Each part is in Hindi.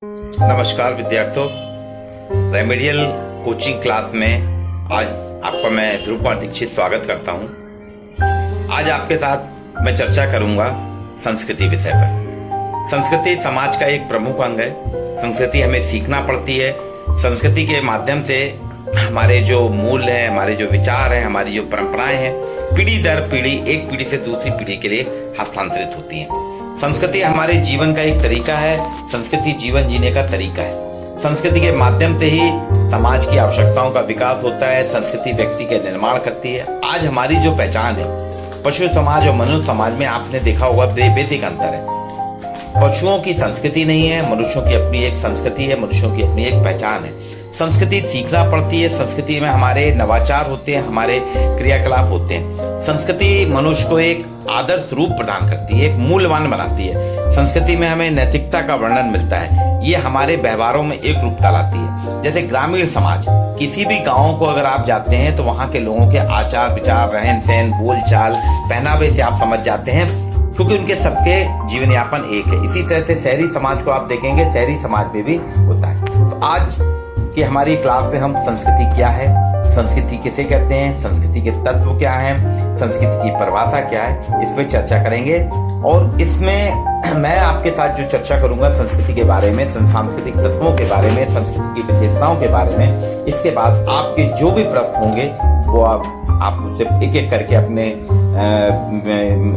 नमस्कार विद्यार्थियों, रेमेडियल कोचिंग क्लास में आज आपका मैं ध्रुव कुमार दीक्षित स्वागत करता हूं। आज आपके साथ मैं चर्चा करूंगा संस्कृति विषय पर। संस्कृति समाज का एक प्रमुख अंग है। संस्कृति हमें सीखना पड़ती है। संस्कृति के माध्यम से हमारे जो मूल्य हैं, हमारे जो विचार हैं, हमारी जो परंपराएं हैं, पीढ़ी दर पीढ़ी एक पीढ़ी से दूसरी पीढ़ी के लिए हस्तांतरित होती हैं। संस्कृति हमारे जीवन का एक तरीका है। संस्कृति जीवन जीने का तरीका है। संस्कृति के माध्यम से ही समाज की आवश्यकताओं का विकास होता है। संस्कृति व्यक्ति के निर्माण करती है। आज हमारी जो पहचान है, पशु समाज और मनुष्य समाज में आपने देखा होगा बेसिक अंतर है। पशुओं की संस्कृति नहीं है, मनुष्यों की अपनी एक संस्कृति है, मनुष्यों की अपनी एक पहचान है। संस्कृति सीखना पड़ती है। संस्कृति में हमारे नवाचार होते हैं, हमारे क्रियाकलाप होते हैं। संस्कृति मनुष्य को एक आदर्श रूप प्रदान करती है, एक मूल्यवान बनाती है। संस्कृति में हमें नैतिकता का वर्णन मिलता है। ये हमारे व्यवहारों में एक रूपता लाती है। जैसे ग्रामीण समाज, किसी भी गांव को अगर आप जाते हैं तो वहां के लोगों के आचार विचार, रहन सहन, बोल चाल, पहनावे से आप समझ जाते हैं, क्योंकि उनके सबके जीवन यापन एक है। इसी तरह से शहरी समाज को आप देखेंगे, शहरी समाज में भी होता है। तो आज की हमारी क्लास में हम संस्कृति क्या है, संस्कृति किसे कहते हैं, संस्कृति के तत्व क्या हैं, संस्कृति की परिभाषा क्या है, इस पर चर्चा करेंगे। और इसमें मैं आपके साथ जो चर्चा करूंगा संस्कृति के बारे में, सांस्कृतिक तत्वों के बारे में, संस्कृति की विशेषताओं के बारे में। इसके बाद आपके जो भी प्रश्न होंगे वो आप मुझसे एक एक करके अपने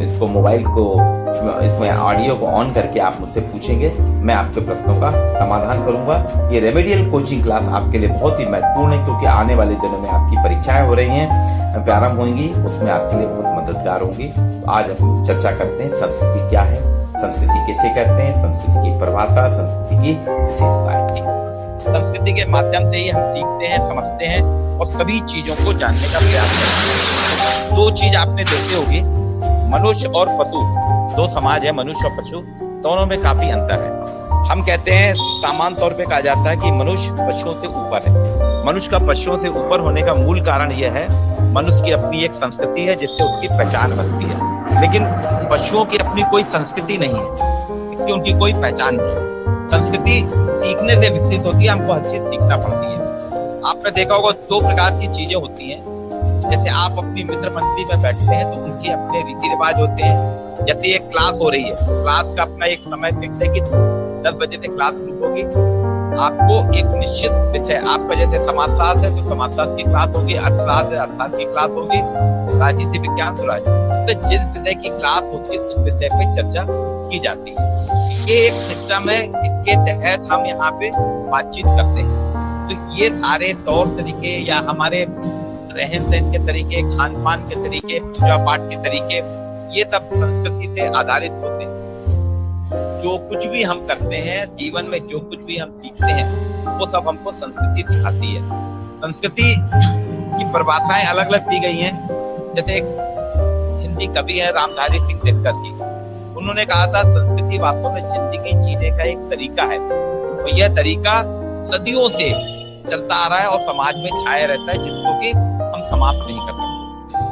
इसको मोबाइल को, इसमें ऑडियो को ऑन करके आप मुझसे पूछेंगे। मैं आपके प्रश्नों का समाधान करूंगा। ये रेमेडियल कोचिंग क्लास आपके लिए बहुत ही महत्वपूर्ण है, क्योंकि आने वाले दिनों में आपकी परीक्षाएं हो रही हैं, प्रारंभ होंगी, उसमें आपके लिए बहुत मददगार होंगी। तो आज हम चर्चा करते हैं संस्कृति क्या है, संस्कृति किसे कहते हैं, संस्कृति की परिभाषा, संस्कृति की विशेषताएं। संस्कृति के माध्यम से ही हम सीखते हैं, समझते हैं और सभी चीजों को जानने का प्रयास करते हैं। दो चीज आपने देखी होगी, मनुष्य और पशु, दो समाज है, मनुष्य और पशु, दोनों में काफी अंतर है। हम कहते हैं, सामान्य तौर पे कहा जाता है कि मनुष्य पशुओं से ऊपर है। मनुष्य का पशुओं से ऊपर होने का मूल कारण यह है, मनुष्य की अपनी एक संस्कृति है जिससे उसकी पहचान बनती है। लेकिन पशुओं की अपनी कोई संस्कृति नहीं है, इसकी उनकी कोई पहचान नहीं। संस्कृति सीखने से विकसित होती है, हमको हर चीज सीखना पड़ती है। आपने देखा होगा दो प्रकार की चीजें होती हैं। जैसे आप अपनी मित्र मंडली में बैठते हैं तो उनके अपने रीति रिवाज होते हैं। जैसे एक क्लास हो रही है, क्लास का अपना एक समय फिक्स है कि 10 बजे से क्लास शुरू होगी। आपको एक निश्चित विषय, आपका जैसे समाजशास्त्र है तो समाजशास्त्र की क्लास होगी, अर्थशास्त्र है अर्थशास्त्र की क्लास होगी, राजनीति विज्ञान तो राजनीति, तो जिस विषय की क्लास होती है उस विषय पे चर्चा की जाती है। ये एक सिस्टम है, इसके तहत हम यहाँ पे बातचीत करते हैं। तो ये सारे तौर तरीके या हमारे रहन सहन के तरीके, खान पान के तरीके, पूजा पाठ के तरीके, ये सब संस्कृति से आधारित होते हैं। जो कुछ भी हम करते हैं जीवन में, जो कुछ भी हम सीखते हैं, वो सब हमको संस्कृति सिखाती है। संस्कृति की परिभाषाएं अलग अलग दी गई हैं। जैसे एक हिंदी कवि है रामधारी सिंह दिनकर जी, उन्होंने कहा था संस्कृति वास्तव में जिंदगी जीने का एक तरीका है, और तो यह तरीका सदियों से चलता आ रहा है और समाज में छाया रहता है, जिसको कि हम समाप्त नहीं कर सकते।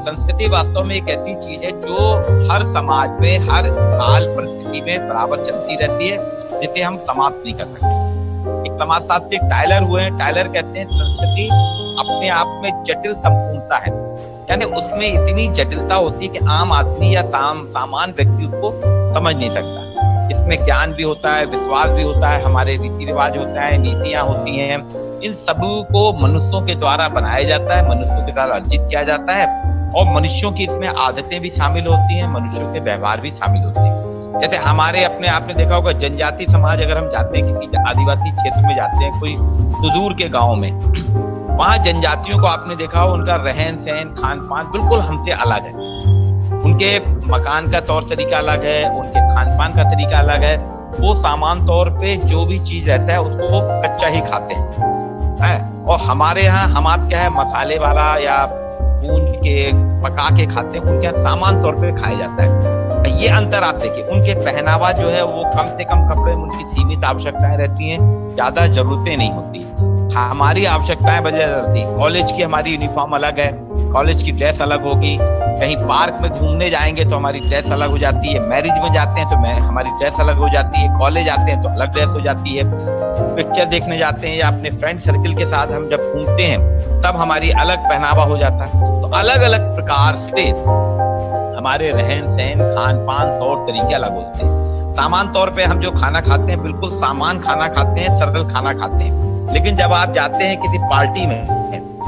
संस्कृति वास्तव में एक ऐसी चीज है जो हर समाज में, हर काल परिस्थिति में बराबर चलती रहती है, जिसे हम समाप्त नहीं कर सकते। एक समाजशास्त्री टायलर हुए हैं, टायलर कहते हैं संस्कृति अपने आप में जटिल संपूर्णता है, यानी उसमें इतनी जटिलता होती है कि आम आदमी या सामान्य व्यक्ति उसको समझ नहीं सकता। इसमें ज्ञान भी होता है, विश्वास भी होता है, हमारे रीति रिवाज होता है, नीतियां होती हैं। इन सभी को मनुष्यों के द्वारा बनाया जाता है, मनुष्यों के द्वारा अर्जित किया जाता है, और मनुष्यों की इसमें आदतें भी शामिल होती हैं, मनुष्यों के व्यवहार भी शामिल होते हैं। जैसे हमारे अपने आपने देखा होगा जनजाति समाज, अगर हम जाते हैं किसी आदिवासी क्षेत्र में जाते हैं, कोई सुदूर के गाँव में, वहाँ जनजातियों को आपने देखा हो, उनका रहन सहन, खान पान बिल्कुल हमसे अलग है। उनके मकान का तौर तरीका अलग है, उनके खान पान का तरीका अलग है। वो सामान्य तौर पे जो भी चीज रहता है उसको कच्चा ही खाते हैं, और हमारे यहाँ हमारे क्या है, मसाले वाला या भून के पका के खाते हैं। उनके यहाँ सामान्य तौर पे खाया जाता है। ये अंतर आप देखिए, उनके पहनावा जो है वो कम से कम कपड़े में उनकी सीमित आवश्यकताएं रहती हैं, ज्यादा जरूरतें नहीं होती। हमारी आवश्यकताएं बदल जाती। कॉलेज की हमारी यूनिफॉर्म अलग है, कॉलेज की ड्रेस अलग होगी। कहीं पार्क में घूमने जाएंगे तो हमारी ड्रेस अलग हो जाती है, मैरिज में जाते हैं तो हमारी ड्रेस अलग हो जाती है, कॉलेज आते हैं तो अलग ड्रेस हो जाती है। पिक्चर देखने जाते हैं या अपने फ्रेंड सर्किल के साथ हम जब घूमते हैं तब हमारी अलग पहनावा हो जाता है। तो अलग अलग प्रकार से हमारे रहन सहन खान पान तौर तरीके अलग होते हैं। सामान्य तौर पे हम जो खाना खाते हैं बिल्कुल सामान्य खाना खाते हैं, सरल खाना खाते हैं। लेकिन जब आप जाते हैं किसी पार्टी में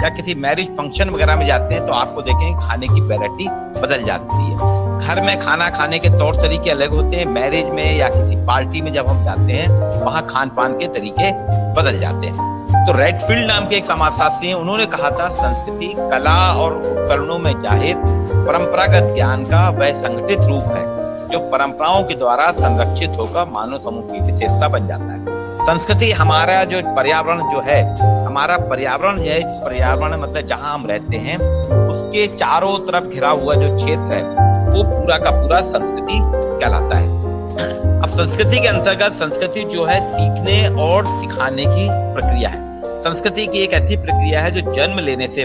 या किसी मैरिज फंक्शन वगैरह में जाते हैं तो आपको देखेंगे खाने की वैरायटी बदल जाती है। घर में खाना खाने के तौर तरीके अलग होते हैं, मैरिज में या किसी पार्टी में जब हम जाते हैं वहाँ खान पान के तरीके बदल जाते हैं। तो रेडफील्ड नाम के एक समाजशास्त्री हैं, उन्होंने कहा था संस्कृति कला और उपकरणों में जाहिर परंपरागत ज्ञान का वह संगठित रूप है जो परंपराओं के द्वारा संरक्षित होकर मानव समूह की विशेषता बन जाता है। संस्कृति हमारा जो पर्यावरण जो है, हमारा पर्यावरण है, पर्यावरण मतलब जहाँ हम रहते हैं उसके चारों तरफ घिरा हुआ जो क्षेत्र है वो पूरा का पूरा संस्कृति कहलाता है। अब संस्कृति के अंतर्गत संस्कृति जो है सीखने और सिखाने की प्रक्रिया है। संस्कृति की एक ऐसी प्रक्रिया है जो जन्म लेने से,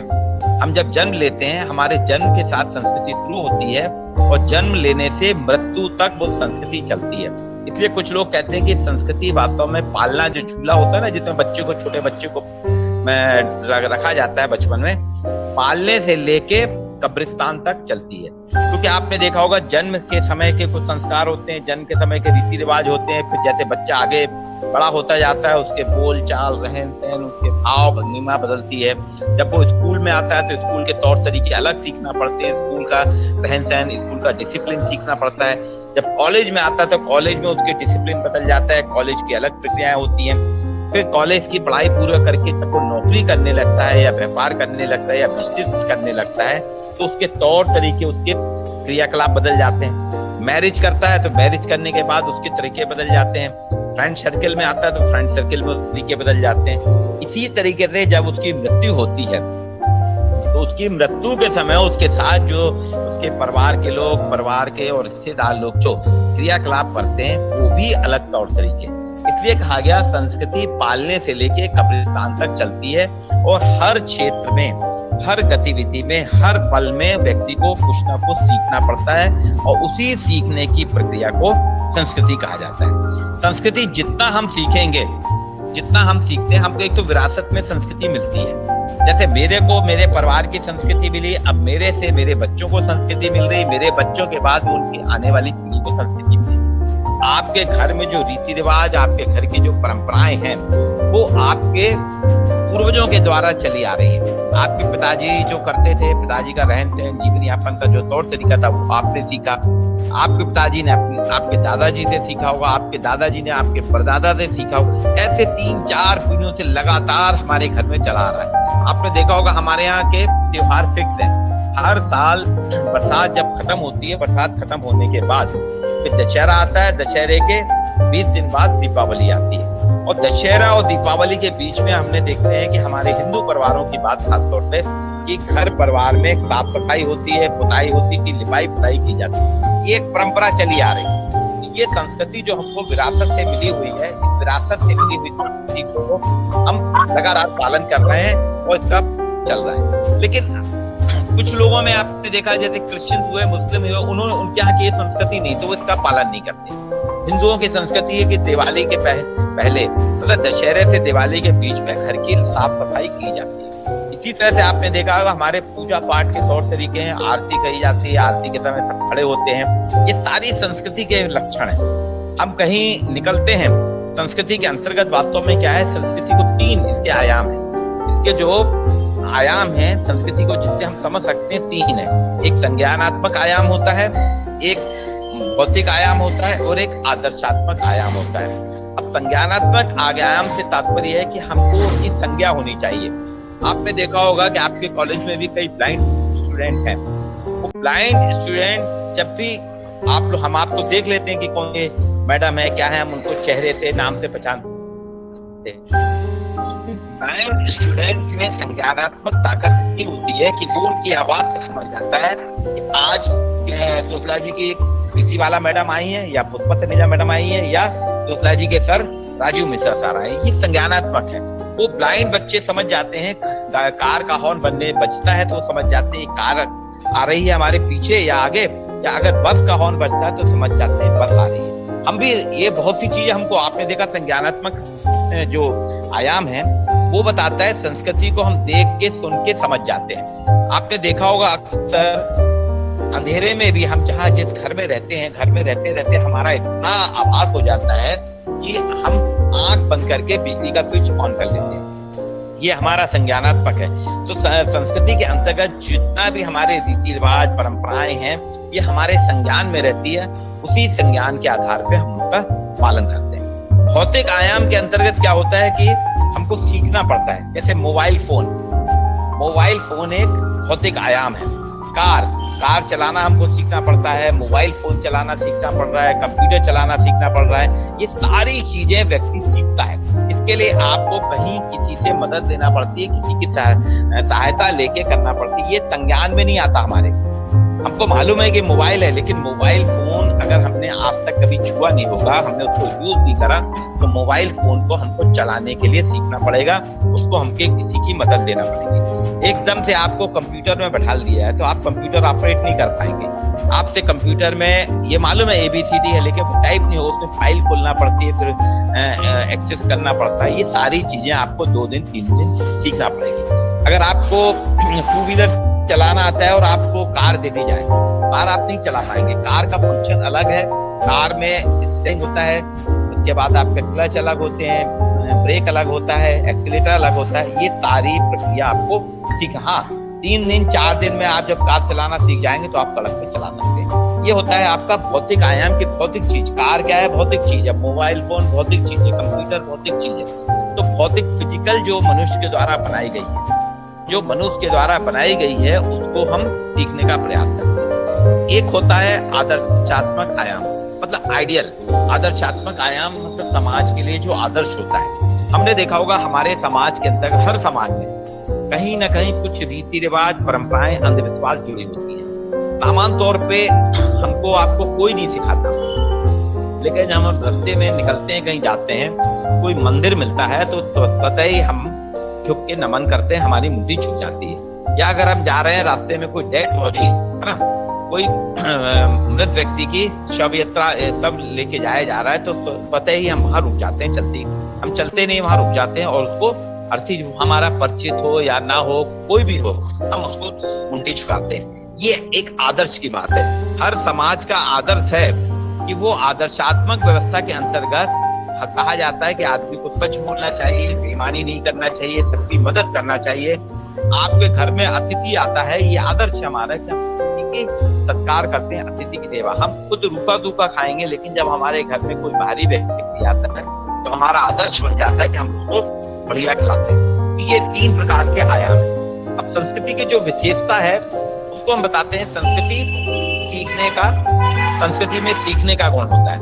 हम जब जन्म लेते हैं हमारे जन्म के साथ संस्कृति शुरू होती है और जन्म लेने से मृत्यु तक वो संस्कृति चलती है। इसलिए कुछ लोग कहते हैं कि संस्कृति वास्तव में पालना जो झूला होता है ना, जिसमें बच्चे को, छोटे बच्चे को रखा जाता है बचपन में, पालने से लेके कब्रिस्तान तक चलती है। क्योंकि आपने देखा होगा जन्म के समय के कुछ संस्कार होते हैं, जन्म के समय के रीति रिवाज होते हैं, फिर जैसे बच्चा आगे बड़ा होता जाता है उसके बोल चाल रहन सहन उसके भाव भंगिमा बदलती है। जब वो स्कूल में आता है तो स्कूल के तौर तरीके अलग सीखना पड़ते हैं, स्कूल का रहन सहन, स्कूल का डिसिप्लिन सीखना पड़ता है। जब कॉलेज में आता है तो कॉलेज में उसके डिसिप्लिन बदल जाता है, कॉलेज की अलग प्रक्रियाएं होती हैं। फिर कॉलेज की पढ़ाई पूरा करके जब वो नौकरी करने लगता है या व्यापार करने लगता है या बिजनेस करने लगता है तो उसके तौर तरीके, उसके क्रियाकलाप बदल जाते हैं। मैरिज करता है तो मैरिज करने के बाद उसके तरीके बदल जाते हैं। फ्रेंड सर्किल में आता है तो फ्रेंड सर्किल में उसके तरीके बदल जाते हैं। इसी तरीके से जब उसकी मृत्यु होती है तो उसकी मृत्यु के समय उसके साथ जो उसके परिवार के लोग, परिवार के और रिश्तेदार लोग जो क्रियाकलाप करते हैं वो भी अलग तौर तरीके। इसलिए कहा गया संस्कृति पालने से लेके कब्रिस्तान तक चलती है और हर क्षेत्र में, हर गतिविधि में, हर पल में व्यक्ति को कुछ ना कुछ सीखना पड़ता है और उसी सीखने की प्रक्रिया को संस्कृति कहा जाता है। संस्कृति जितना हम सीखेंगे, जितना हम सीखते हैं, हमको एक तो विरासत में संस्कृति मिलती है। जैसे मेरे को मेरे परिवार की संस्कृति मिली, अब मेरे से मेरे बच्चों को संस्कृति मिल रही, मेरे बच्चों के बाद उनकी आने वाली पीढ़ी को संस्कृति मिली। आपके घर में जो रीति रिवाज, आपके घर की जो परंपराएं हैं वो आपके पूर्वजों के द्वारा चली आ रही है। आपके पिताजी जो करते थे, पिताजी का रहन सहन, जीवन यापन का जो तौर तरीका था वो आपने सीखा। आपके पिताजी ने आपके दादाजी से सीखा होगा, आपके दादाजी ने आपके परदादा से सीखा होगा। ऐसे 3-4 पीढ़ियों से लगातार हमारे घर में चला आ रहा है। आपने देखा होगा हमारे यहाँ के त्योहार फिक्स है। हर साल बरसात जब खत्म होती है, बरसात खत्म होने के बाद फिर दशहरा आता है, दशहरे के 20 दिन बाद दीपावली आती है। और दशहरा और दीपावली के बीच में हमने देखते हैं कि हमारे हिंदू परिवारों की बात खासतौर पे कि घर परिवार में साफ सफाई होती है, पुताई होती है, लिपाई पुताई की जाती है। ये एक परंपरा चली आ रही है। ये संस्कृति जो हमको विरासत से मिली हुई है, इस विरासत से मिली हुई संस्कृति को हम लगातार पालन कर रहे हैं और इसका चल रहा है। लेकिन कुछ लोगों में आपने देखा जैसे क्रिश्चियन हुए, मुस्लिम हुए, उन्होंने उनके यहाँ की ये संस्कृति नहीं तो वो इसका पालन नहीं करते। हिंदुओं की संस्कृति है कि दिवाली के पहले मतलब दशहरे से दिवाली के बीच में घर की साफ सफाई की जाती है। इसी तरह से आपने देखा होगा हमारे पूजा पाठ के तौर तरीके हैं, आरती कही जाती है, आरती के समय सब खड़े होते हैं। ये सारी संस्कृति के लक्षण हैं। हम कहीं निकलते हैं, संस्कृति के अंतर्गत वास्तव में क्या है, संस्कृति को 3 इसके आयाम है। इसके जो आयाम है संस्कृति को जिससे हम समझ सकते हैं 3 है। एक संज्ञानात्मक आयाम होता है, एक भौतिक आयाम होता है और एक आदर्शात्मक आयाम होता है। अब संज्ञानात्मक आयाम से तात्पर्य है कि हमको उसकी संज्ञा होनी चाहिए। आपने देखा होगा कि आपके कॉलेज में भी कई ब्लाइंड स्टूडेंट हैं। वो ब्लाइंड स्टूडेंट जब भी हम आपको देख लेते हैं कि कौन ये मैडम है, क्या है, हम उनको चेहरे से, नाम से पहचानते हैं। ब्लाइंड स्टूडेंट में संज्ञानात्मक ताकत ये होती है कि वो उनकी आवाज से समझ जाता है कि आज सोशलॉजी की कृषि वाला मैडम आई है या पुष्पा तनेजा मैडम आई है या सोशलॉजी के सर राजीव मिश्रा सर आए हैं। ये संज्ञानात्मक है। वो ब्लाइंड बच्चे समझ जाते हैं, कार का हॉर्न बजता है तो वो समझ जाते हैं कार आ रही है हमारे पीछे या आगे, या अगर बस का हॉर्न बजता है तो समझ जाते हैं बस आ रही है। हम भी ये बहुत सी चीजें हमको, आपने देखा संज्ञानात्मक जो आयाम है वो बताता है संस्कृति को हम देख के सुन के समझ जाते हैं। आपने देखा होगा अक्सर अंधेरे में भी हम जहाँ जिस घर में रहते हैं, घर में रहते रहते हमारा इतना आभास हो जाता है कि हम आंख बंद करके बिजली का स्विच ऑन कर लेते हैं। ये हमारा संज्ञानात्मक है। तो संस्कृति के अंतर्गत जितना भी हमारे रीति रिवाज परंपराएं हैं ये हमारे संज्ञान में रहती है, उसी संज्ञान के आधार पे हम उनका पालन करते हैं। भौतिक आयाम के अंतर्गत क्या होता है कि हमको सीखना पड़ता है। जैसे मोबाइल फोन एक भौतिक आयाम है। कार चलाना हमको सीखना पड़ता है, मोबाइल फोन चलाना सीखना पड़ रहा है, कंप्यूटर चलाना सीखना पड़ रहा है। ये सारी चीजें व्यक्ति सीखता है। इसके लिए आपको कहीं किसी से मदद लेना पड़ती है, किसी की सहायता लेके करना पड़ती है। ये संज्ञान में नहीं आता हमारे। हमको मालूम है कि मोबाइल है, लेकिन मोबाइल फोन अगर हमने आज तक कभी छुआ नहीं होगा, हमने उसको यूज नहीं करा, तो मोबाइल फोन को हमको चलाने के लिए सीखना पड़ेगा, उसको हमको किसी की मदद लेना पड़ेगी। एकदम से आपको कंप्यूटर में बैठा दिया है तो आप कंप्यूटर ऑपरेट नहीं कर पाएंगे। आपसे कंप्यूटर में ये मालूम है ABCD है, लेकिन टाइप नहीं हो, उसमें फाइल खोलना पड़ती है, फिर एक्सेस करना पड़ता है। ये सारी चीजें आपको 2 दिन 3 दिन सीखना पड़ेगी। अगर आपको 2 व्हीलर चलाना आता है और आपको कार दे दी जाए, कार आप नहीं चला पाएंगे। कार का फंक्शन अलग है, कार में स्टीयरिंग होता है, उसके बाद आपके क्लच अलग होते हैं, ब्रेक अलग होता है, एक्सीलेटर अलग होता है। ये सारी प्रक्रिया आपको सीखना। हाँ, 3 दिन 4 दिन में आप जब कार चलाना सीख जाएंगे तो आप सड़क पे चला सकते हैं। ये होता है आपका भौतिक आयाम की भौतिक चीज। कार क्या है? भौतिक चीज है। मोबाइल फोन भौतिक चीज है, कंप्यूटर भौतिक चीज है। तो भौतिक फिजिकल जो मनुष्य के द्वारा बनाई गई है, जो मनुष्य के द्वारा बनाई गई है, उसको हम सीखने का प्रयास करते हैं। एक होता है आदर्शात्मक आयाम, मतलब आइडियल। आदर्शात्मक आयाम मतलब समाज के लिए जो आदर्श होता है। हमने देखा होगा हमारे समाज के अंदर, हर समाज में कहीं ना कहीं कुछ रीति रिवाज, परंपराएं, अंधविश्वास जुड़ी होती है। सामान्य तौर पे हमको आपको कोई नहीं सिखाता, लेकिन जब हम रास्ते में निकलते हैं, कहीं जाते हैं, कोई मंदिर मिलता है तो स्वतः ही हम झुक के नमन करते हैं, हमारी मुट्ठी छूट जाती है। या अगर हम जा रहे हैं, रास्ते में कोई डेथ बॉडी है ना, कोई मृत व्यक्ति की शव यात्रा सब लेके जाया जा रहा है, तो पता ही हम वहां रुक जाते हैं। हम चलते नहीं, वहां रुक जाते हैं और उसको अर्थी हमारा परिचित हो या ना हो, कोई भी हो, हम उसको मुट्ठी झुकाते हैं। ये एक आदर्श की बात है। हर समाज का आदर्श है कि वो आदर्शात्मक व्यवस्था के अंतर्गत कहा जाता है कि आदमी को सच बोलना चाहिए, बेईमानी नहीं करना चाहिए, सबकी मदद करना चाहिए। आपके घर में अतिथि आता है, ये आदर्श हमारा कि हम अतिथि की सत्कार करते हैं, अतिथि की सेवा। हम खुद रूखा सूखा खाएंगे, लेकिन जब हमारे घर में कोई बाहरी व्यक्ति आता है तो हमारा आदर्श बन जाता है कि हम उसको बढ़िया खिलाते हैं। ये 3 प्रकार के आयाम है। अब संस्कृति की जो विशेषता है उसको हम बताते हैं। संस्कृति में सीखने का गुण होता है।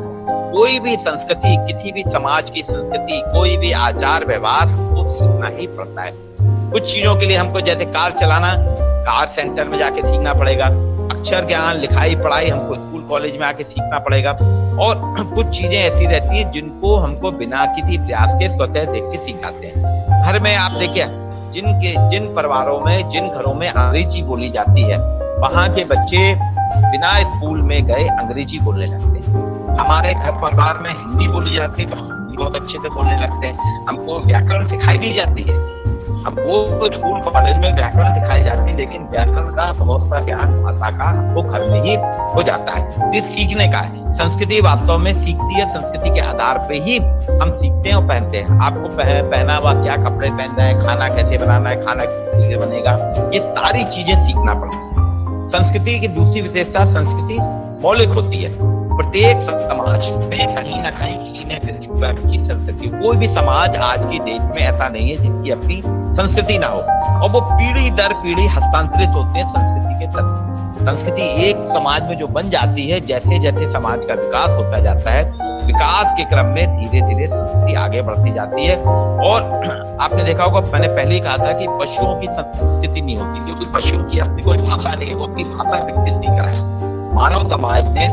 कोई भी संस्कृति, किसी भी समाज की संस्कृति, कोई भी आचार व्यवहार को सीखना ही पड़ता है। कुछ चीजों के लिए हमको, जैसे कार चलाना, कार सेंटर में जाके सीखना पड़ेगा। अक्षर ज्ञान, लिखाई पढ़ाई हमको स्कूल कॉलेज में आके सीखना पड़ेगा। और कुछ चीजें ऐसी रहती है जिनको हमको बिना किसी प्रयास के स्वतः देख के सीख जाते हैं। घर में आप देखिए, जिन परिवारों में, जिन घरों में अंग्रेजी बोली जाती है, वहाँ के बच्चे बिना स्कूल में गए अंग्रेजी बोलने लगते हैं। हमारे घर परिवार में हिंदी बोली जाती है तो हिंदी बहुत अच्छे से बोलने लगते हैं। हमको व्याकरण सिखाई भी जाती है, हमको स्कूल कॉलेज में व्याकरण सिखाई जाती है, लेकिन व्याकरण का बहुत सा ज्ञान भाषा का हमको घर में ही हो जाता है। ये सीखने का है। संस्कृति वास्तव में सीखती है, संस्कृति के आधार पे ही हम सीखते हैं और पहनते हैं। आपको पहनावा, क्या कपड़े पहनना है, खाना कैसे बनाना है, खाना कैसे बनेगा, ये सारी चीजें सीखना पड़ती है। संस्कृति की दूसरी विशेषता, संस्कृति मौलिक होती है। प्रत्येक समाज में कहीं ना कहीं किसी ने की संस्कृति, कोई भी समाज आज के देश में ऐसा नहीं है जिसकी अपनी संस्कृति ना हो, और वो पीढ़ी दर पीढ़ी हस्तांतरित होते हैं संस्कृति के तत्व। संस्कृति एक समाज में जो बन जाती है, जैसे जैसे समाज का विकास होता जाता है, विकास के क्रम में धीरे धीरे संस्कृति आगे बढ़ती जाती है। और आपने देखा होगा, मैंने पहले ही कहा था कि पशुओं की संस्कृति नहीं होती, क्योंकि पशुओं की अपनी कोई भाषा नहीं होती, भाषा विकसित नहीं करा है। मानव समाज ने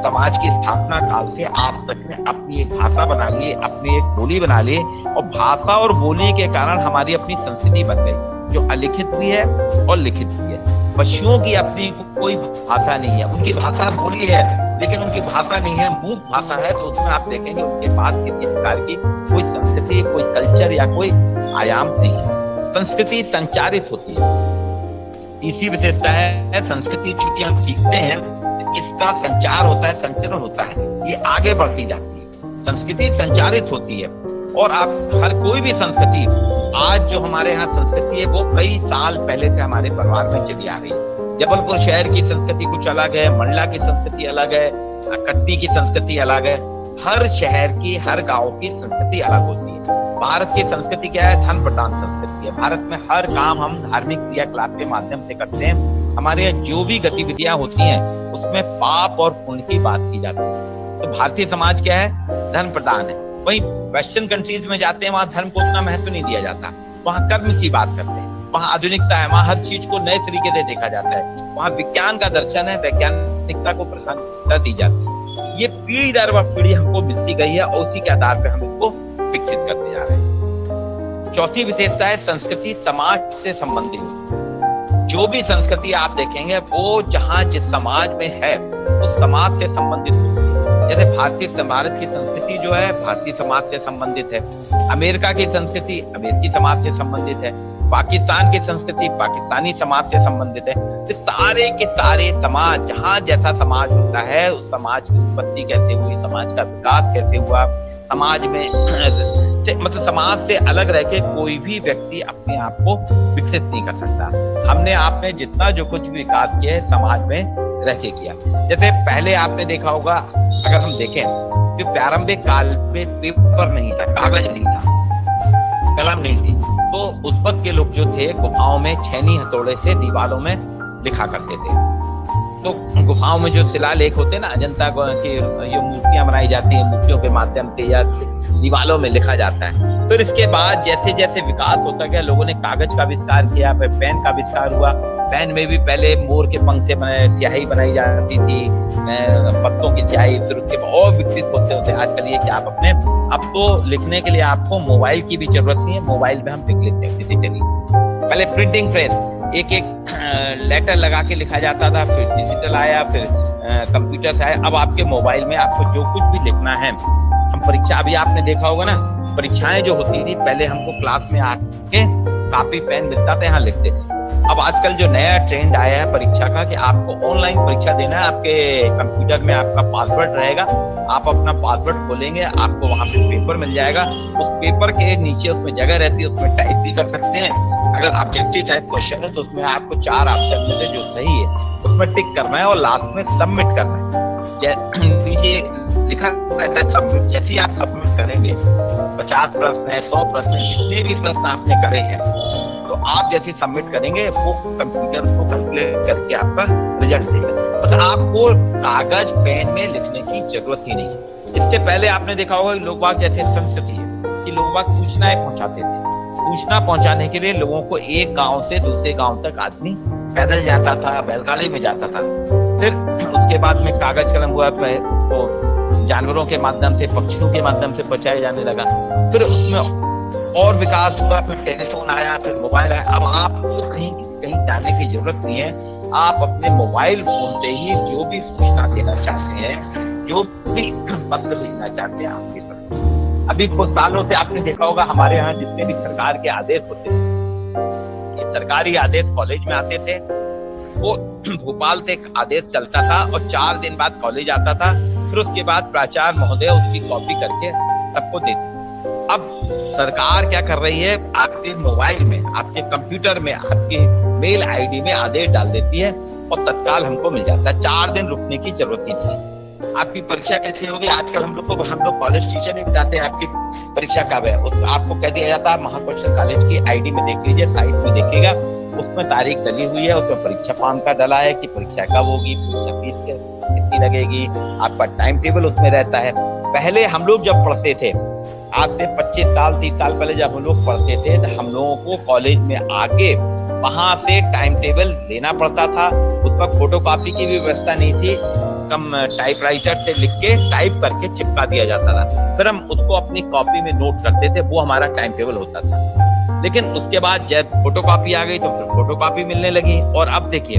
समाज की स्थापना काल से आज तक में अपनी एक भाषा बना ली, अपनी एक बोली बना ली, और भाषा और बोली के कारण हमारी अपनी संस्कृति बन गई, जो अलिखित भी है और लिखित भी है। पशुओं की अपनी कोई भाषा नहीं है, उनकी भाषा बोली है, लेकिन उनकी भाषा नहीं है, मूक भाषा है, तो उसमें आप देखेंगे उनके पास किसी प्रकार की कोई संस्कृति, कोई कल्चर या कोई आयाम नहीं है। संस्कृति संचारित होती है, तीसरी विशेषता है संस्कृति चूंकि हम सीखते हैं, इसका संचार होता है, संचरण होता है, ये आगे बढ़ती जाती है। संस्कृति संचारित होती है और आप हर कोई भी संस्कृति, आज जो हमारे यहाँ संस्कृति है वो कई साल पहले से हमारे परिवार में चली आ रही है। जबलपुर शहर की संस्कृति कुछ अलग है, मंडला की संस्कृति अलग है, कटनी की संस्कृति अलग है। हर शहर की, हर गांव की संस्कृति अलग होती है। भारत की संस्कृति क्या है? धन प्रधान संस्कृति है। भारत में हर काम हम धार्मिक क्रियाकलाप के माध्यम से करते हैं। हमारे यहाँ जो भी गतिविधियां होती हैं उसमें पाप और पुण्य की बात की जाती है। तो भारतीय समाज क्या है? धन प्रधान है। वहीं वेस्टर्न कंट्रीज में जाते हैं, वहां धर्म को उतना महत्व नहीं दिया जाता, वहां कर्म की बात करते हैं, वहां आधुनिकता है, वहां हर चीज को नए तरीके से देखा जाता है, वहां विज्ञान का दर्शन है, वैज्ञानिकता को प्राथमिकता दी जाती है। ये पीढ़ी दर पीढ़ी हमको मिलती गई है और उसी के आधार पर हम इसको विकसित करते जा रहे हैं। चौथी विशेषता है संस्कृति समाज से संबंधित। जो भी संस्कृति आप देखेंगे वो जहाँ जिस समाज में है उस समाज से संबंधित होती है। जैसे भारत की संस्कृति जो है भारतीय समाज से संबंधित है, अमेरिका की संस्कृति अमेरिकी समाज से संबंधित है, पाकिस्तान की संस्कृति पाकिस्तानी समाज से संबंधित है। तो सारे के सारे समाज, जहाँ जैसा समाज होता है उस समाज की उत्पत्ति कैसे हुई, समाज का विकास कैसे हुआ, समाज में मतलब समाज से अलग रह के कोई भी व्यक्ति अपने आप को विकसित नहीं कर सकता। हमने आपने जितना जो कुछ भी विकास किया है समाज में रह के किया। जैसे पहले आपने देखा होगा, अगर हम देखें तो प्रारंभिक काल में पेपर नहीं था, कागज नहीं था, कलम नहीं थी, तो उस वक्त के लोग जो थे गुफाओं में छेनी हथौड़े से दीवारों में लिखा करते थे। तो गुफाओं में जो शिलालेख होते हैं ना, अजंता की ये मूर्तियां बनाई जाती हैं, मूर्तियों के माध्यम से या दीवारों में लिखा जाता है। फिर इसके बाद जैसे जैसे विकास होता गया, लोगों ने कागज का आविष्कार किया, फिर पेन का आविष्कार हुआ। पेन में भी पहले मोर के पंख से स्याही बनाई जाती थी, पत्तों की स्याही, फिर उसके बाद और विकसित होते होते आजकल ये कि आप अपने, अब तो लिखने के लिए आपको मोबाइल की भी जरूरत नहीं है, मोबाइल में हम लिख लेते हैं डिजिटली। पहले प्रिंटिंग प्रेस, एक एक लेटर लगा के लिखा जाता था, फिर डिजिटल आया, फिर कंप्यूटर आया। अब आपके मोबाइल में आपको जो कुछ भी लिखना है, हम परीक्षा, अभी आपने देखा होगा ना, परीक्षाएं जो होती थी पहले हमको क्लास में आके कापी पेन मिलता था, यहाँ लिखते थे। अब आजकल जो नया ट्रेंड आया है परीक्षा का कि आपको ऑनलाइन परीक्षा देना है, आपके कंप्यूटर में आपका पासवर्ड रहेगा, आप अपना पासवर्ड खोलेंगे, आपको वहां पे पेपर मिल जाएगा। उस पेपर के नीचे उसमें जगह रहती है, उसमें टाइप भी कर सकते हैं। अगर ऑब्जेक्टिव टाइप क्वेश्चन है तो उसमें आपको 4 ऑप्शन में से जो सही है उसमें टिक करना है और लास्ट में सबमिट करना है। नीचे लिखा रहता है सबमिट। जैसे ही आप सबमिट करेंगे, 50 प्रश्न है, 100 प्रश्न है, जितने भी प्रश्न आपने करे हैं, तो आप जैसे सबमिट करेंगे वो कंप्यूटर को कैलकुलेट करके आपका रिजल्ट देगा। मतलब आपको कागज पेन में लिखने की जरूरत ही नहीं है। इससे पहले आपने देखा होगा लोग बाग, जैसे संस्कृति है कि लोग बाग सूचनाएं पहुंचाते थे। सूचना पहुंचाने के लिए लोगों को एक गांव से दूसरे गांव तक आदमी पैदल जाता था, बैलगाड़ी में जाता था। फिर उसके बाद में कागज कलम हुआ, तो जानवरों के माध्यम से, पक्षियों के माध्यम से पहुंचाया जाने लगा। फिर उसमें और विकास हुआ, फिर टेलीफोन आया, फिर मोबाइल आया। अब आपको कहीं कहीं जाने की जरूरत नहीं है, आप अपने मोबाइल फोन से ही जो भी सूचना देना चाहते हैं, जो भी पत्र भेजना चाहते हैं, आपके पास। अभी कुछ सालों से आपने देखा होगा हमारे यहाँ जितने भी सरकार के आदेश होते थे, ये सरकारी आदेश कॉलेज में आते थे, वो भोपाल से एक आदेश चलता था और 4 दिन बाद कॉलेज आता था। फिर उसके बाद प्राचार्य महोदय उसकी कॉपी करके सबको देते। अब सरकार क्या कर रही है, आपके मोबाइल में, आपके कंप्यूटर में, आपके मेल आईडी में आदेश डाल देती है और तत्काल हमको मिल जाता है। 4 दिन रुकने की जरूरत ही नहीं है। आपकी परीक्षा कैसे होगी, आजकल हम लोग कॉलेज टीचर नहीं बताते हैं आपकी परीक्षा कब है, आपको कह दिया जाता है महाकौशल कॉलेज की आईडी में देख लीजिए, साइट में देखिएगा, उसमें तारीख डली हुई है, उसमें परीक्षा पान का डला है कि परीक्षा कब होगी, परीक्षा फीस कितनी लगेगी, आपका टाइम टेबल उसमें रहता है। पहले हम लोग जब पढ़ते थे, आज से 25 साल 30 साल पहले जब हम लोग पढ़ते थे, तो हम लोगों को कॉलेज में आके वहां से टाइम टेबल लेना पड़ता था। उस वक्त फोटो कॉपी की भी व्यवस्था नहीं थी, कम टाइपराइटर से लिख के टाइप करके चिपका दिया जाता था, फिर हम उसको अपनी कॉपी में नोट करते थे, वो हमारा टाइम टेबल होता था। लेकिन उसके बाद जब फोटो कॉपी आ गई तो फिर फोटो कॉपी मिलने लगी। और अब देखिए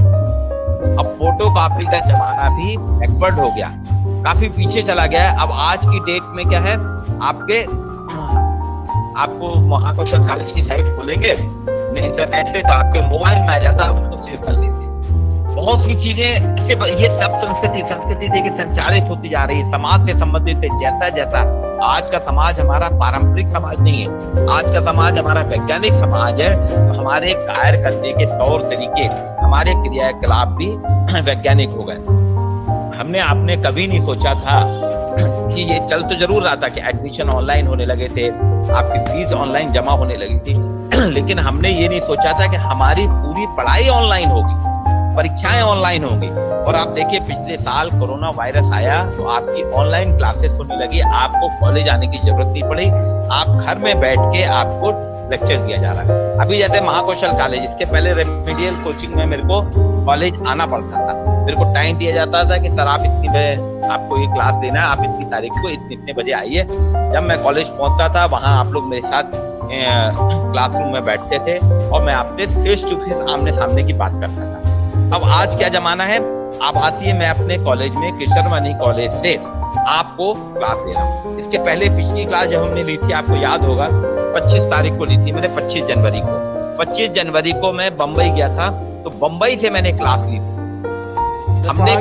अब फोटोकॉपी का जमाना भी बैकवर्ड हो गया, काफी पीछे चला गया है। अब आज की डेट में क्या है, आपको महाकौशल कॉलेज की साइट खोलेंगे इंटरनेट से तो आपके मोबाइल में आ जाता है, आप उसको सेव कर लेते हैं। बहुत सी चीजें ये सब संस्कृति देखिए संचालित होती जा रही है, समाज से संबंधित है। जैसा जैसा आज का समाज हमारा पारंपरिक समाज नहीं है, आज का समाज हमारा वैज्ञानिक समाज है, तो हमारे कार्य करने के तौर तरीके, हमारे क्रियाकलाप भी वैज्ञानिक हो गए। हमने आपने कभी नहीं सोचा था कि ये चल तो जरूर रहा था कि एडमिशन ऑनलाइन होने लगे थे, आपकी फीस ऑनलाइन जमा होने लगी थी, लेकिन हमने ये नहीं सोचा था कि हमारी पूरी पढ़ाई ऑनलाइन होगी, परीक्षाएं ऑनलाइन होंगी। और आप देखिए पिछले साल कोरोना वायरस आया तो आपकी ऑनलाइन क्लासेस होने लगी, आपको कॉलेज आने की जरूरत नहीं पड़ी, आप घर में बैठ के आपको लेक्चर दिया जा रहा है। अभी जैसे महाकौशल कॉलेज, इसके पहले रेमेडियल कोचिंग में मेरे को कॉलेज आना पड़ता था, मेरे को टाइम दिया जाता था कि सर आप इतनी बजे आपको ये क्लास देना है, आप इतनी तारीख को इतने बजे आइए। जब मैं कॉलेज पहुंचता था वहां आप लोग मेरे साथ क्लासरूम में बैठते थे और मैं आपसे फेस टू फेस आमने सामने की बात करता था। अब आज क्या जमाना है, आप आती है, मैं अपने कॉलेज में किशोरमणि कॉलेज से आपको क्लास दे रहा हूँ। इसके पहले पिछली क्लास जब हमने ली थी, आपको याद होगा 25 तारीख को ली थी मैंने, 25 जनवरी को। 25 जनवरी को मैं बम्बई गया था, तो बम्बई से मैंने क्लास ली थी। हमने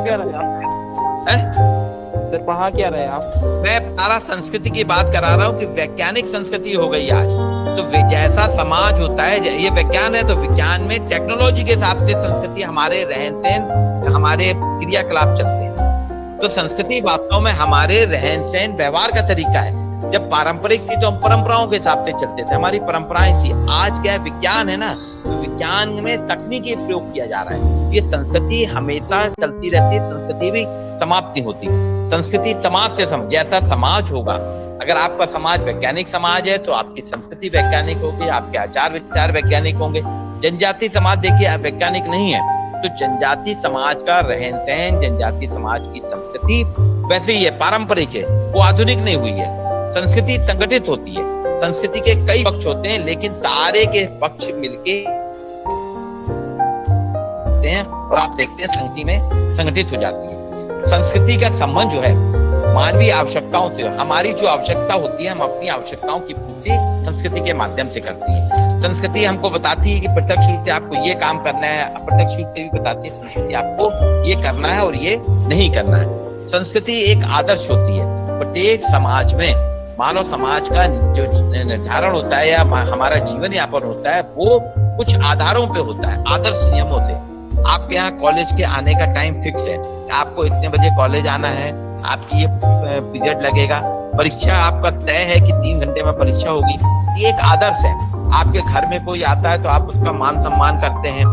सर पढ़ा क्या रहे आप? मैं सारा संस्कृति की बात करा रहा हूँ कि वैज्ञानिक संस्कृति हो गई आज। तो जैसा समाज होता है, ये विज्ञान है, तो विज्ञान में टेक्नोलॉजी के हिसाब से संस्कृति, हमारे रहन सहन, हमारे क्रियाकलाप चलते हैं। तो संस्कृति वास्तव में हमारे रहन सहन व्यवहार का तरीका है। जब पारंपरिक थी तो हम परंपराओं के हिसाब से चलते थे, हमारी परंपराएं थी। आज क्या है, विज्ञान है ना, तो विज्ञान में तकनीकी प्रयोग किया जा रहा है। ये संस्कृति हमेशा चलती रहती है, संस्कृति भी समाप्त नहीं होती। संस्कृति समाज से जैसा समाज होगा, अगर आपका समाज वैज्ञानिक समाज है तो आपकी संस्कृति वैज्ञानिक होगी, आपके आचार विचार वैज्ञानिक होंगे। जनजाति समाज देखिए वैज्ञानिक नहीं है, तो जनजाति समाज का रहन सहन, जनजाति समाज की संस्कृति वैसे ही है, पारंपरिक है, वो आधुनिक नहीं हुई है। संस्कृति संगठित होती है, संस्कृति के कई पक्ष होते हैं, लेकिन सारे के पक्ष मिलके हैं और आप देखते हैं संस्कृति में संगठित हो जाती है। संस्कृति का संबंध जो है मानवीय आवश्यकताओं से, हमारी जो आवश्यकता होती है, हम अपनी आवश्यकताओं की पूर्ति संस्कृति के माध्यम से करती है। संस्कृति हमको बताती है कि प्रत्यक्ष रूप से आपको ये काम करना है, अप्रत्यक्ष रूप से भी बताती है संस्कृति आपको ये करना है और ये नहीं करना है। संस्कृति एक आदर्श होती है। प्रत्येक समाज में, मानव समाज का जो निर्धारण होता है या हमारा जीवन यापन होता है, वो कुछ आधारों पे होता है, आदर्श नियमों से। आपके यहाँ कॉलेज के आने का टाइम फिक्स है, आपको इतने बजे कॉलेज आना है, आपकी ये पीरियड लगेगा। परीक्षा आपका तय है कि 3 घंटे में परीक्षा होगी, ये एक आदर्श है। आपके घर में कोई आता है तो आप उसका मान सम्मान करते हैं।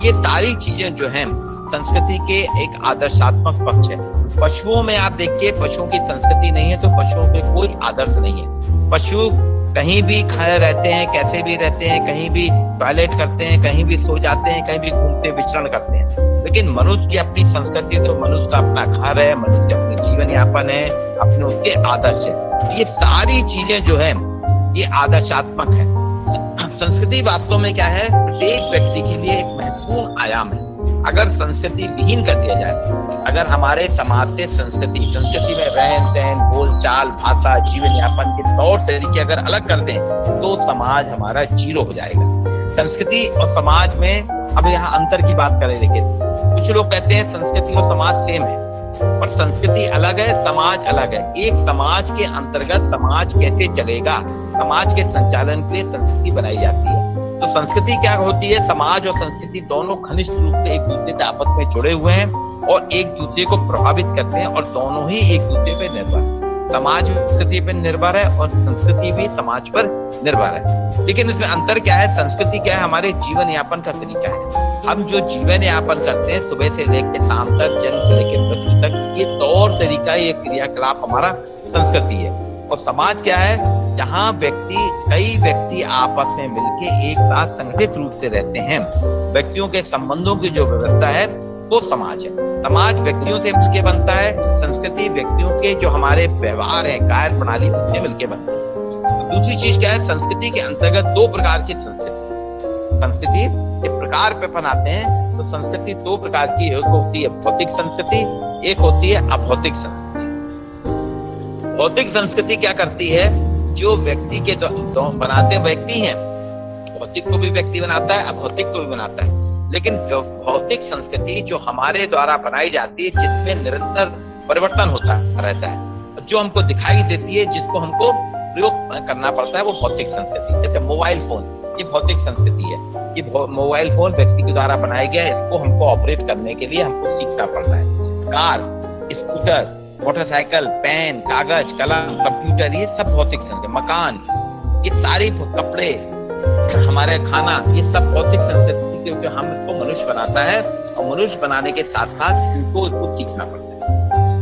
ये सारी चीजें जो हैं संस्कृति के एक आदर्शात्मक पक्ष है। पशुओं में आप देखिए, पशुओं की संस्कृति नहीं है तो पशुओं पे कोई आदर्श नहीं है। पशु कहीं भी खड़े रहते हैं, कैसे भी रहते हैं, कहीं भी टॉयलेट करते हैं, कहीं भी सो जाते हैं, कहीं भी घूमते विचरण करते हैं। लेकिन मनुष्य की अपनी संस्कृति, तो मनुष्य का अपना घर है, मनुष्य का अपना जीवन यापन है, अपने उसके आदर्श है। ये सारी चीजें जो है ये आदर्शात्मक है। संस्कृति वास्तव में क्या है, प्रत्येक व्यक्ति के लिए एक महत्वपूर्ण आयाम है। अगर संस्कृति विहीन कर दिया जाए, अगर हमारे समाज से संस्कृति में रहन सहन, बोलचाल, भाषा, जीवन यापन के तौर तरीके अगर अलग कर दें तो समाज हमारा जीरो हो जाएगा। संस्कृति और समाज में अब यहाँ अंतर की बात करें, लेकिन कुछ लोग कहते हैं संस्कृति और समाज सेम है, और संस्कृति अलग है, समाज अलग है। एक समाज के अंतर्गत समाज कैसे चलेगा, समाज के संचालन के लिए संस्कृति बनाई जाती है। तो संस्कृति क्या होती है, समाज और संस्कृति दोनों घनिष्ठ रूप से एक दूसरे से आपस में जुड़े हुए हैं और एक दूसरे को प्रभावित करते हैं, और दोनों ही एक दूसरे पर निर्भर है। समाज भी संस्कृति पर निर्भर है और संस्कृति भी समाज पर निर्भर है। लेकिन इसमें अंतर क्या है, संस्कृति क्या है, हमारे जीवन यापन का तरीका है। हम जो जीवन यापन करते हैं सुबह से लेकर शाम तक, जन्म से लेकर मृत्यु तक, ये तौर तरीका, ये क्रियाकलाप हमारा संस्कृति है। और समाज क्या है, जहाँ कई व्यक्ति आपस में मिलके एक साथ संगठित रूप से रहते हैं, व्यक्तियों के संबंधों की जो व्यवस्था है वो समाज है। समाज व्यक्तियों से मिलके बनता है, संस्कृति व्यक्तियों के जो हमारे व्यवहार है, कार्य प्रणाली से मिलके बनता है। तो दूसरी चीज क्या है, संस्कृति के अंतर्गत 2 प्रकार की संस्कृति, संस्कृति के प्रकार पे बनाते हैं, तो संस्कृति दो प्रकार की, एक होती है भौतिक संस्कृति, एक होती है अभौतिक संस्कृति। भौतिक संस्कृति क्या करती है, जो व्यक्ति के दो बनाते व्यक्ति हैं, भौतिक को भी व्यक्ति बनाता है, अभौतिक को भी बनाता है, लेकिन भौतिक संस्कृति जो हमारे द्वारा बनाई जाती है, जिसमें निरंतर परिवर्तन होता रहता है, जो हमको दिखाई देती है, जिसको हमको प्रयोग करना पड़ता है, वो भौतिक संस्कृति। जैसे मोबाइल फोन, ये भौतिक संस्कृति है। ये मोबाइल फोन व्यक्ति के द्वारा बनाया गया है, इसको हमको ऑपरेट करने के लिए हमको सीखना पड़ता है। कार, स्कूटर, मोटरसाइकिल, पेन, कागज, कलम, कंप्यूटर, ये सब भौतिक संस्कृति। मकान, ये सारी कपड़े, हमारे खाना, ये सब भौतिक संस्कृति, क्योंकि हम इसको मनुष्य बनाता है और मनुष्य बनाने के साथ साथ इनको सीखना पड़ता है।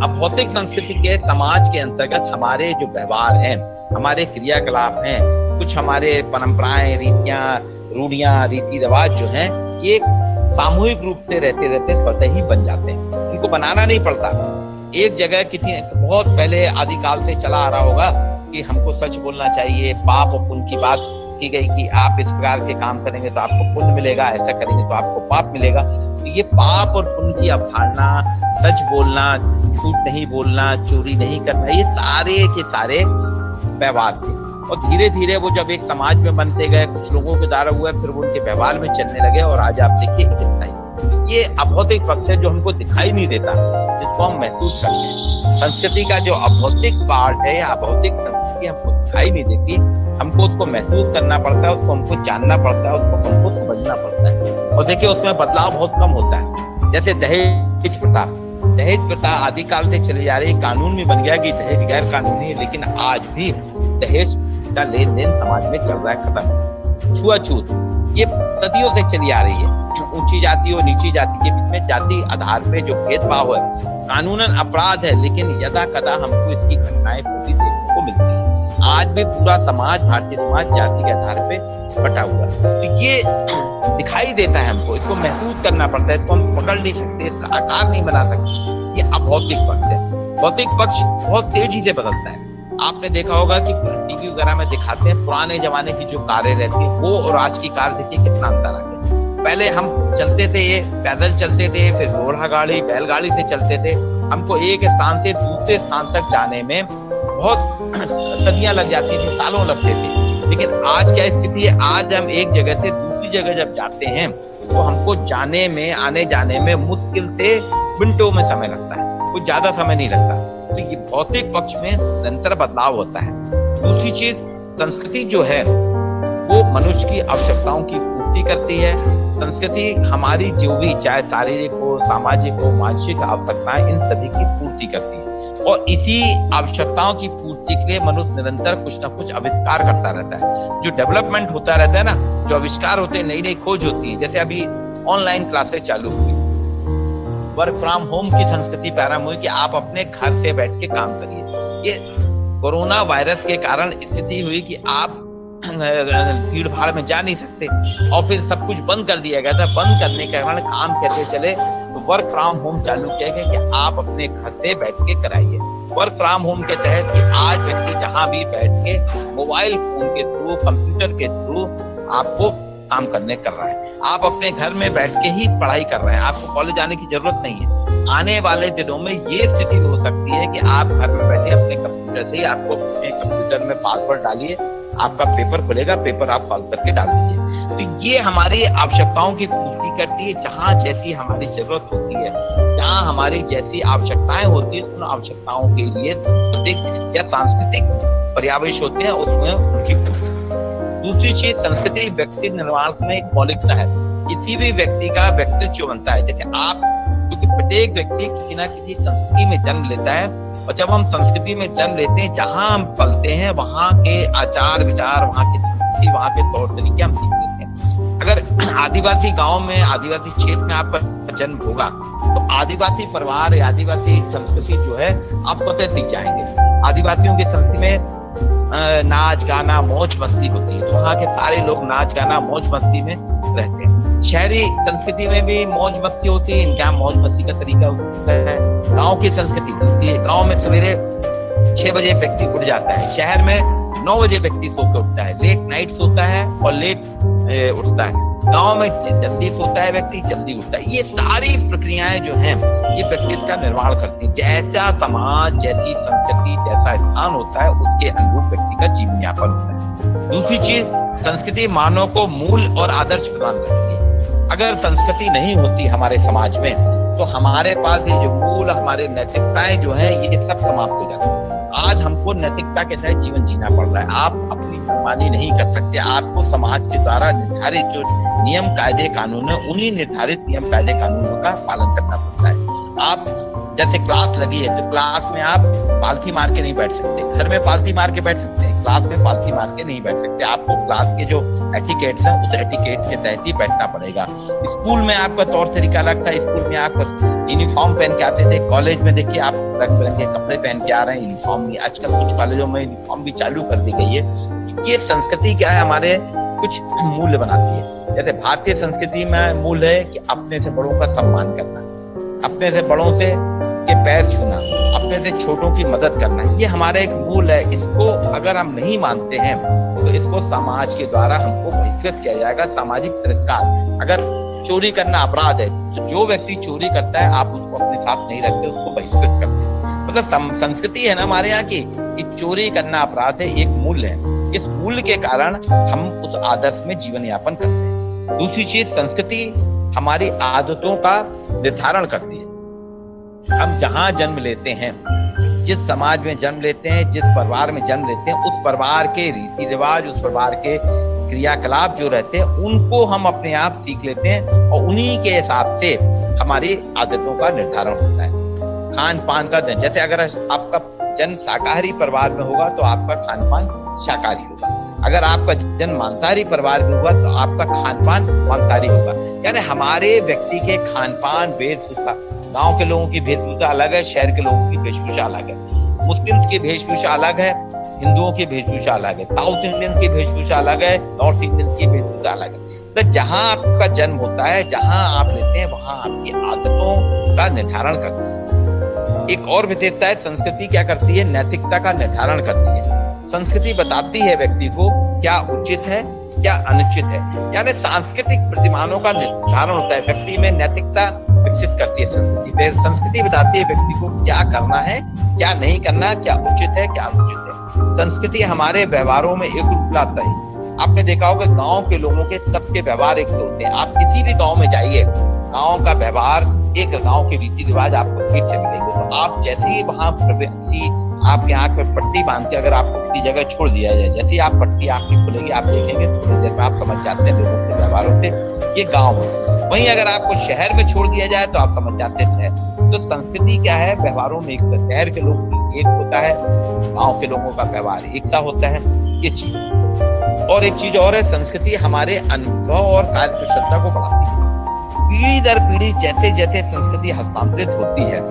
अब भौतिक संस्कृति के समाज के अंतर्गत हमारे जो व्यवहार हैं, हमारे क्रियाकलाप हैं, कुछ हमारे परंपराएं, रीतियां, रूढ़ियां, रीति रिवाज जो हैं, ये सामूहिक रूप से रहते रहते स्वतः ही बन जाते हैं, इनको बनाना नहीं पड़ता। एक जगह कितनी बहुत पहले आदिकाल से चला आ रहा होगा कि हमको सच बोलना चाहिए, पाप और पुण्य की बात की गई कि आप इस प्रकार के काम करेंगे तो आपको पुण्य मिलेगा, ऐसा करेंगे तो आपको पाप मिलेगा। तो ये पाप और पुण्य की अवधारणा, सच बोलना, झूठ नहीं बोलना, चोरी नहीं करना, ये सारे के सारे व्यवहार थे। और धीरे धीरे वो जब एक समाज में बनते गए, कुछ लोगों के द्वारा हुआ, फिर वो उनके व्यवहार में चलने लगे, और आज आप देखिए कितना ही ये अभौतिक पक्ष है जो हमको दिखाई नहीं देता, जिसको हम महसूस करते हैं। संस्कृति का जो अभौतिक पार्ट है या अभौतिक संस्कृति हमको दिखाई नहीं देती, हमको उसको महसूस करना पड़ता है, उसको हमको जानना पड़ता है, उसको हमको समझना पड़ता है। और देखिए उसमें बदलाव बहुत कम होता है। जैसे दहेज प्रथा, दहेज प्रथा आदिकाल से चली जा रही, कानून में बन गया कि दहेज गैर कानूनी है, लेकिन आज भी दहेज का लेन देन समाज में चल रहा है, खत्म। छुआछूत, ये सदियों से चली आ रही है। ऊंची जाति और नीची जाति के बीच में जाति आधार पे जो भेदभाव है, कानूनन अपराध है, लेकिन यदा कदा हमको इसकी घटनाएं पूरी देखने को मिलती है। आज भी पूरा समाज, भारतीय समाज जाति के आधार पे बटा हुआ है। तो ये दिखाई देता है हमको, इसको महसूस करना पड़ता है, इसको हम पकड़ नहीं सकते, इसका आकार नहीं बना सकते। ये अभौतिक पक्ष है। भौतिक पक्ष बहुत तेजी से बदलता है। आपने देखा होगा कि टीवी वगैरह में दिखाते हैं पुराने जमाने की जो कारें रहती है, वो और आज की कार देखिए कितना अंतर आ गया। पहले हम चलते थे, पैदल चलते थे, फिर घोड़ा गाड़ी, बैलगाड़ी से चलते थे। हमको एक स्थान से दूसरे स्थान तक जाने में बहुत सदियां लग जाती थी, सालों लगते थे। लेकिन आज क्या स्थिति है, आज हम एक जगह से दूसरी जगह जब जाते हैं तो हमको जाने में, आने जाने में मुश्किल से मिनटों में समय लगता है, कुछ ज्यादा समय नहीं लगता। तो ये भौतिक पक्ष में निरंतर बदलाव होता है। दूसरी चीज, संस्कृति जो है वो मनुष्य की आवश्यकताओं की पूर्ति करती है। संस्कृति हमारी जो भी, चाहे शारीरिक हो, सामाजिक हो, मानसिक आवश्यकताएं, इन सभी की पूर्ति करती है। और इसी आवश्यकताओं की पूर्ति के लिए मनुष्य निरंतर कुछ ना कुछ आविष्कार करता रहता है। जो डेवलपमेंट होता रहता है ना, जो आविष्कार होते हैं, नई नई खोज होती है। जैसे अभी ऑनलाइन क्लासेस चालू हुई, वर्क फ्रॉम होम की संस्कृति प्रारंभ हुई कि आप अपने घर से बैठ के काम करिए। ये कोरोना वायरस के कारण स्थिति हुई कि आप भीड़ भाड़ में जा नहीं सकते, और फिर सब कुछ बंद कर दिया गया था। बंद करने के कारण काम कैसे चले, तो वर्क फ्रॉम होम चालू किया गया कि आप अपने घर से बैठ के कराइए। वर्क फ्रॉम होम के तहत कि आज व्यक्ति जहां भी बैठ के मोबाइल फोन के थ्रू, कंप्यूटर के थ्रू आपको काम करने कर रहा है। आप अपने घर में बैठ के ही पढ़ाई कर रहे हैं, आपको कॉलेज जाने की जरूरत नहीं है। आने वाले दिनों में ये स्थिति हो सकती है कि आप घर में बैठे अपने कंप्यूटर से, आपको अपने कंप्यूटर में पासवर्ड डालिए, आपका पेपर खुलेगा, पेपर आप सॉल्व करके डाल दीजिए। तो ये हमारी आवश्यकताओं की पूर्ति करती है। जहाँ जैसी हमारी जरूरत होती है, जहाँ हमारी जैसी आवश्यकताएं होती है, उन आवश्यकताओं के लिए भौतिक या सांस्कृतिक पर्यावेश होते हैं, उसमें उनकी पूर्ति। दूसरी चीज, संस्कृति व्यक्ति निर्माण में एक मौलिकता है। किसी भी व्यक्ति का व्यक्तित्व बनता है। जैसे आप, क्योंकि प्रत्येक व्यक्ति किसी ना किसी संस्कृति में जन्म लेता है, और जब हम संस्कृति में जन्म लेते हैं, जहाँ हम पलते हैं, वहाँ के आचार विचार, वहाँ की संस्कृति, वहाँ के तौर तरीके हम सीख लेते हैं। अगर आदिवासी गांव में, आदिवासी क्षेत्र में आपका जन्म होगा, तो आदिवासी परिवार या आदिवासी संस्कृति जो है आप स्वतः सीख जाएंगे। आदिवासियों की संस्कृति में नाच गाना, मौज मस्ती होती है, तो वहाँ के सारे लोग नाच गाना, मौज मस्ती में रहते हैं। शहरी संस्कृति में भी मौज मस्ती होती है, इनका मौज मस्ती का तरीका होता है। गांव की संस्कृति होती है, गांव में सवेरे 6 बजे व्यक्ति उठ जाता है, शहर में 9 बजे व्यक्ति सो के उठता है, लेट नाइट सोता है और लेट उठता है। गांव में जल्दी सोता है व्यक्ति, जल्दी उठता है। ये सारी प्रक्रियाएं जो हैं ये व्यक्तित्व का निर्माण करती हैं। जैसा समाज, जैसी संस्कृति, जैसा स्थान होता है उसके अनुरूप व्यक्ति का जीवन यापन होता है। दूसरी चीज, संस्कृति मानव को मूल और आदर्श प्रदान करती है। अगर संस्कृति नहीं होती हमारे समाज में तो हमारे पास ये जो मूल हमारे नैतिकताएं जो है ये सब समाप्त हो जाती है। आज हमको नैतिकता के तहत जीवन जीना पड़ रहा है। आप अपनी मनमानी नहीं कर सकते। आपको समाज के द्वारा निर्धारित जो नियम कायदे कानून है उन्हीं निर्धारित नियम कायदे कानूनों का पालन करना पड़ता है। आप जैसे क्लास लगी है तो क्लास में आप पालथी मार के नहीं बैठ सकते। घर में पालथी मार के बैठ सकते हैं, क्लास में पालथी मार के नहीं बैठ सकते। आपको क्लास के जो एटिकेट्स हैं उस एटिकेट के तहत ही बैठना पड़ेगा। स्कूल में आपका तौर तरीका अलग था। स्कूल में आप यूनिफॉर्म पहन के आते थे। कॉलेज में देखिए आप रंग बिरंगे कपड़े पहन के आ रहे हैं, यूनिफॉर्म नहीं। आजकल कुछ कॉलेजों में यूनिफॉर्म भी चालू कर दी गई है। ये संस्कृति क्या है, हमारे कुछ मूल्य बनाती है। जैसे भारतीय संस्कृति में मूल्य है कि अपने से बड़ों का सम्मान करना, अपने से बड़ों से के पैर छूना, अपने से छोटों की मदद करना, ये हमारा एक मूल है। इसको अगर हम नहीं मानते हैं तो इसको समाज के द्वारा हमको बहिष्कृत किया जाएगा, सामाजिक तिरस्कार। अगर चोरी करना अपराध है तो जो व्यक्ति चोरी करता है आप उसको अपने साथ नहीं रखते, उसको बहिष्कृत करते हैं। मतलब संस्कृति है ना हमारे यहाँ की कि चोरी करना अपराध है, एक मूल्य है। इस मूल्य के कारण हम उस आदर्श में जीवन यापन करते हैं। दूसरी चीज, संस्कृति हमारी आदतों का निर्धारण करती है। हम जहाँ जन्म लेते हैं, जिस समाज में जन्म लेते हैं, जिस परिवार में जन्म लेते हैं, उस परिवार के रीति रिवाज, उस परिवार के क्रियाकलाप जो रहते हैं उनको हम अपने आप सीख लेते हैं और उन्हीं के हिसाब से हमारी आदतों का निर्धारण होता है। खान पान का, जैसे अगर आपका जन्म शाकाहारी परिवार में होगा तो आपका खान पान शाकाहारी होगा। अगर आपका जन्म मांसाहारी परिवार में हुआ तो आपका खान पान मांसाहारी होगा। यानी हमारे व्यक्ति के खान पान, वेशभूषा, गांव के लोगों की वेशभूषा अलग है, शहर के लोगों की वेशभूषा अलग है। मुस्लिम्स की वेशभूषा अलग है, हिंदुओं की वेशभूषा अलग है, साउथ इंडियन की वेशभूषा अलग है, नॉर्थ इंडियन की वेशभूषा अलग है। तो जहां आपका जन्म होता है, जहां आप लेते हैं, वहां आपकी आदतों का निर्धारण करती है। एक और विशेषता है, संस्कृति क्या करती है, नैतिकता का निर्धारण करती है। संस्कृति बताती है व्यक्ति को क्या उचित है, क्या अनुचित है। यानी सांस्कृतिक प्रतिमानों का निर्धारण होता है, व्यक्ति में नैतिकता विकसित करती है संस्कृति। संस्कृति बताती है व्यक्ति को क्या करना है, क्या नहीं करना, क्या उचित है, क्या अनुचित है। संस्कृति हमारे व्यवहारों में एक रूप लाता है। आपने देखा होगा गांव के लोगों के सबके व्यवहार एक से होते हैं। आप किसी भी गांव में जाइए, गांव का व्यवहार, एक गांव के रीति रिवाज आपको एक से मिलेंगे। तो आप जैसे ही वहां आपके आंख में पट्टी बांध के अगर आपको किसी जगह छोड़ दिया जाए, जैसे ही आप पट्टी आपकी खुलेगी आप देखेंगे थोड़ी देर में आप समझ जाते हैं लोगों के व्यवहारों से ये गाँव है। वहीं अगर आपको शहर में छोड़ दिया जाए तो आप समझ जाते हैं। तो संस्कृति क्या है, व्यवहारों में एक शहर के लोग एक होता है, गांव के लोगों का व्यवहार एक सा होता है, ये चीज। और एक चीज और है, संस्कृति हमारे अनुभव और कार्यकुशलता को बढ़ाती है। पीढ़ी दर पीढ़ी जैसे जैसे संस्कृति हस्तांतरित होती है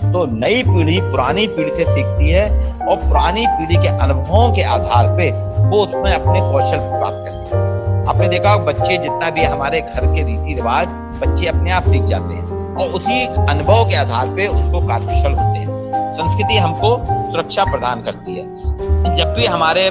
तो नई पीढ़ी पुरानी पीढ़ी से सीखती है और पुरानी पीढ़ी के अनुभवों के आधार पे वो उसमें अपने कौशल प्राप्त करती है। आपने देखा बच्चे जितना भी हमारे घर के रीति रिवाज बच्चे अपने आप सीख जाते हैं और उसी अनुभव के आधार पे उसको कार्यकुशल होते हैं। संस्कृति हमको सुरक्षा प्रदान करती है। जब भी हमारे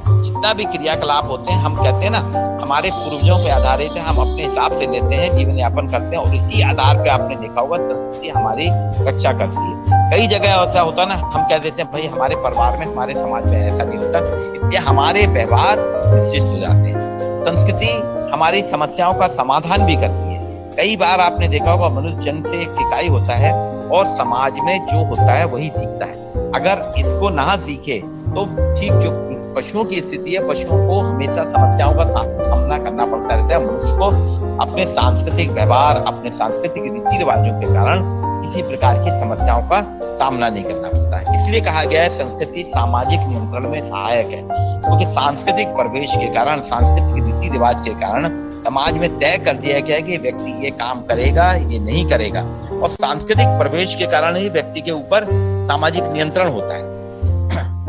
जितना भी क्रियाकलाप होते हैं, हम कहते हैं ना हमारे पूर्वजों के आधारित है, हम अपने हिसाब से लेते हैं, जीवन यापन करते हैं और इसी आधार पे आपने देखा होगा संस्कृति हमारी रक्षा करती है। कई जगह ऐसा होता है ना, हम कह देते हैं भाई हमारे परिवार में, हमारे समाज में ऐसा नहीं होता, इसलिए हमारे व्यवहार निश्चित हो जाते हैं। संस्कृति हमारी समस्याओं का समाधान भी करती है। कई बार आपने देखा होगा मनुष्य जन्म से एक इकाई होता है और समाज में जो होता है वही सीखता है। अगर इसको ना सीखे तो ठीक जो पशुओं की स्थिति है, पशुओं को हमेशा समस्याओं का सामना करना पड़ता रहता है। मनुष्य को अपने सांस्कृतिक व्यवहार, अपने सांस्कृतिक रीति रिवाजों के कारण किसी प्रकार की समस्याओं का सामना नहीं करना पड़ता है। इसलिए कहा गया है संस्कृति सामाजिक नियंत्रण में सहायक है, क्योंकि सांस्कृतिक प्रवेश के कारण, सांस्कृतिक रीति रिवाज के कारण समाज में तय कर दिया गया है कि व्यक्ति ये काम करेगा, ये नहीं करेगा। और सांस्कृतिक प्रवेश के कारण ही व्यक्ति के ऊपर सामाजिक नियंत्रण होता है।